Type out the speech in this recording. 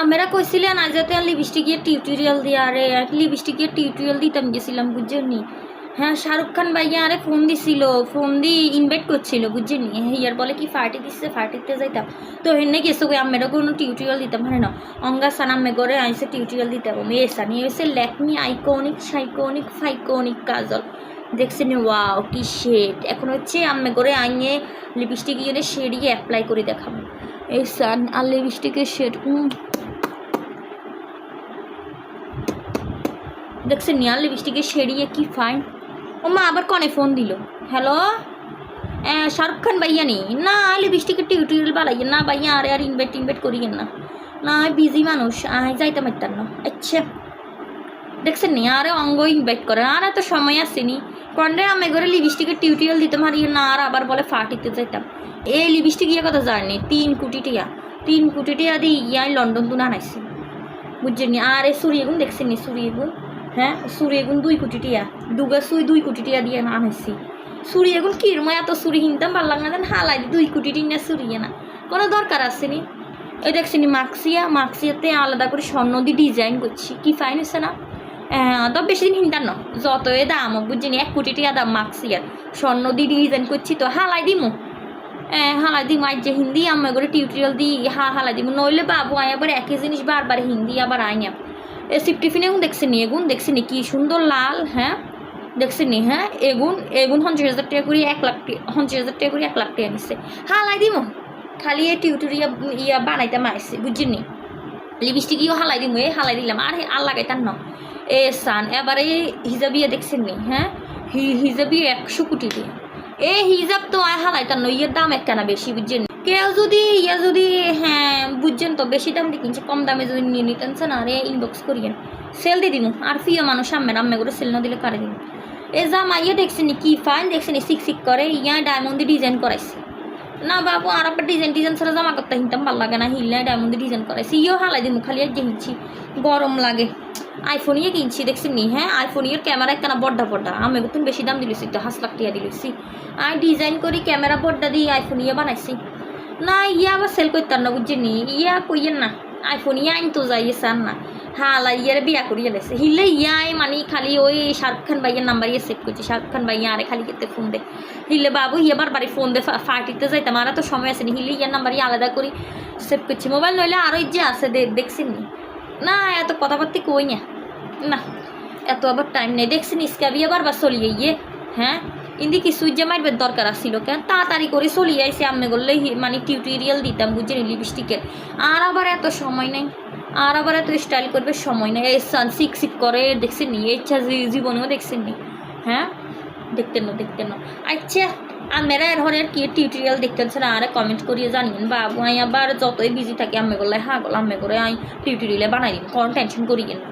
আমরা কইছিলেন আজ যাতে লিপস্টিকের টিউটোরিয়াল দিয়ে আরে লিপস্টিকের টিউটোরিয়াল দিতাম গেছিলাম বুঝছেন। হ্যাঁ শাহরুখ খান ভাইয়া আরে ফোন দিছিল, ফোন দিয়ে ইনভাইট করছিল বুঝছেন। ইয়ার বলে কি পার্টি দিচ্ছে, পার্টিতে যাইতাম তো হেনে গেছো আমরা কোনো টিউটোরিয়াল দিতাম মানে না অঙ্গা সান আমি করে আইসে টিউটোরিয়াল দিতাম এসা নিয়ে হয়েছে ল্যাকমি আইকনিক সাইকনিক ফাইকনিক কাজল দেখছেন। ওয়াও কি শেড, এখন হচ্ছে আমি করে আইনে লিপস্টিক ইয়ে শেডই অ্যাপ্লাই করে দেখাবো এই সান আর লিপস্টিকের শেড দেখছেন নিয়ার লিপস্টিকের শেডিয়ে কি ফাইন। ও মা আবার কনে ফোন দিল, হ্যালো শাহরুখ খান ভাইয়া নি না লিপস্টিকের টিউটোরিয়াল বানাইয়েন না ভাইয়া আরে আর ইনভাইট করিয়েন না না বিজি মানুষ আয় যাইতে পারতাম না। আচ্ছা দেখছেন নি আরে অঙ্গ ইনভাইট করে আর এত সময় আসেনি কন্ডে আমি করে লিপস্টিকের টিউটোরিয়াল দিতাম আর ইয়ে না আর আবার বলে ফাটিতে যাইতাম। এই লিপস্টিক ইয়ে কথা জানি 3 কোটি টিয়া দিয়ে ইয়াই লন্ডন তো আনাইছি বুঝছেন। আর এ সুরিয়েগুন দেখছেন নি সুরিয়েগুন, হ্যাঁ সুরিয়েগুন 2 কোটি টিয়া দুগা সুই 2 কোটি টিয়া দিয়ে আনাইছি। সুরিয়েগুন কিরময় এত সুরি কিনতাম ভাল লাগে না হালাই 2 কোটি টিয়া সুরিয়ে না কোনো দরকার আসেনি। এই দেখছেন মাক্সিয়াতে আলাদা করে স্বর্ণ দিয়ে ডিজাইন করছি কি ফাইন হচ্ছে না। তো বেশি দিন হিন্দার ন যতই দাম বুঝছেন 1 কোটি টিয়া দাম মাক্সিয়ার স্বর্ণ দিয়ে ডিজাইন করছি তো হালাই দিমু হালাই দিমু আজ যে হিন্দি আমার করে টিউটোরিয়াল দিই হালাই দিমু নইলে বাবু আয় আবার একই জিনিস বারবার হিন্দি আবার আইনা এ সিফটিফিন এগুন দেখছেন কি সুন্দর লাল, হ্যাঁ দেখছেন হ্যাঁ এগুন 50,000 টাকা করে 1 লাখ 50,000 টাকা করে 1 লাখ টাকা নিচ্ছে হালাই দিমু খালি এই টিউটোরিয়াল ইয়া বানাইতে মাইছে বুঝছেন। লিপস্টিক ইও হালাই দিমু হালাই দিলাম আর আর লাগাইতাম না এ সান এবারে হিজাবিয়া দেখছেন নি, হ্যাঁ হিজাবি 100 কোটি দিয়ে এই হিজাব তো আয় হালাইতাম না ইয়ের দাম একখানা বেশি বুঝছেন। কেউ যদি হ্যাঁ বুঝছেন তো বেশি দাম দিয়ে কিনছে কম দামে যদি নিয়ে নিতেন না আরে ইনবক্স করিয়েন সেল দিয়ে দিমু আর ফিয়া মানুষ আম্মে করে সেল না দিলে কারে দিন। এ জামা ইয়ে দেখছেন কি ফাইন দেখছেন সিক করে ইয়া ডায়মন্ড ডিজাইন করাইছে না বাবু আর আপনার ডিজাইন ছাড়া জামা করতে হিনতাম ভালো লাগে না হিললে ডায়মন্ড ডিজাইন করাইছি ইয়েও হালাই দিমু খালি আর যে হিনছি গরম লাগে। আইফোন ইয়ে কিনছি দেখছেন নি, হ্যাঁ আইফোন ইয়ের ক্যামেরা একখানা বড্ডা আমি তুমি বেশি দাম দিলেছি তো 5 লাখ টাকা দিলেছি আর ডিজাইন করি ক্যামেরা বড্ডা দিয়ে আইফোন ইয়ে বানাইছি না ইয়া আবার সেল করতাম না বুঝছেন ইয়া কইয়েন না আইফোন ইয়ে আইন তো যাইয়ে চান না হালা ইয়ারে বিয়া করিয়ে লেছে হিলে ইয়াই মানে খালি ওই শাহরুখ খান ভাইয়ের নাম্বার ইয়ে সেভ করছি শাহরুখ খান ভাইয়া আরে খালি কেতে ফোন দে হিলে বাবু ইয়ে বারবারই ফোন দে ফার্টিতে যাইতাম আর তো সময় আসেনি হিলে ইয়ার নাম্বার ইয়ে আলাদা করি সেভ করছি মোবাইল নইলে আরও যে আছে দেখছেন নি না এত কথাবার্তা কই না এত আবার টাইম নেই দেখছেন ইসকাবি আবার চলিয়ে গিয়ে হ্যাঁ ইন্দি কি সুইচ মারবার দরকার আসছিল কেন তাড়াতাড়ি করে চলিয়ে আইসে আমি বললে মানে টিউটোরিয়াল দিতাম বুঝছেন লিপস্টিকের আর আবার এত সময় নেই আর আবার এত স্টাইল করবে সময় নেই এই সান সিক করে দেখছেন নি ইচ্ছা জীবনেও দেখছেন নি, হ্যাঁ দেখতেন না। আচ্ছা আমরা এর কি টিউটোরিয়াল দেখতেন না আর কমেন্ট করিয়ে জানিয়েন বাবু আই আবার যতই বিজি থাকি আমি বললে হ্যাঁ আমি করে আই টিউটোরিয়ালে বানাই দিন কোনো টেনশন করিয়েন না।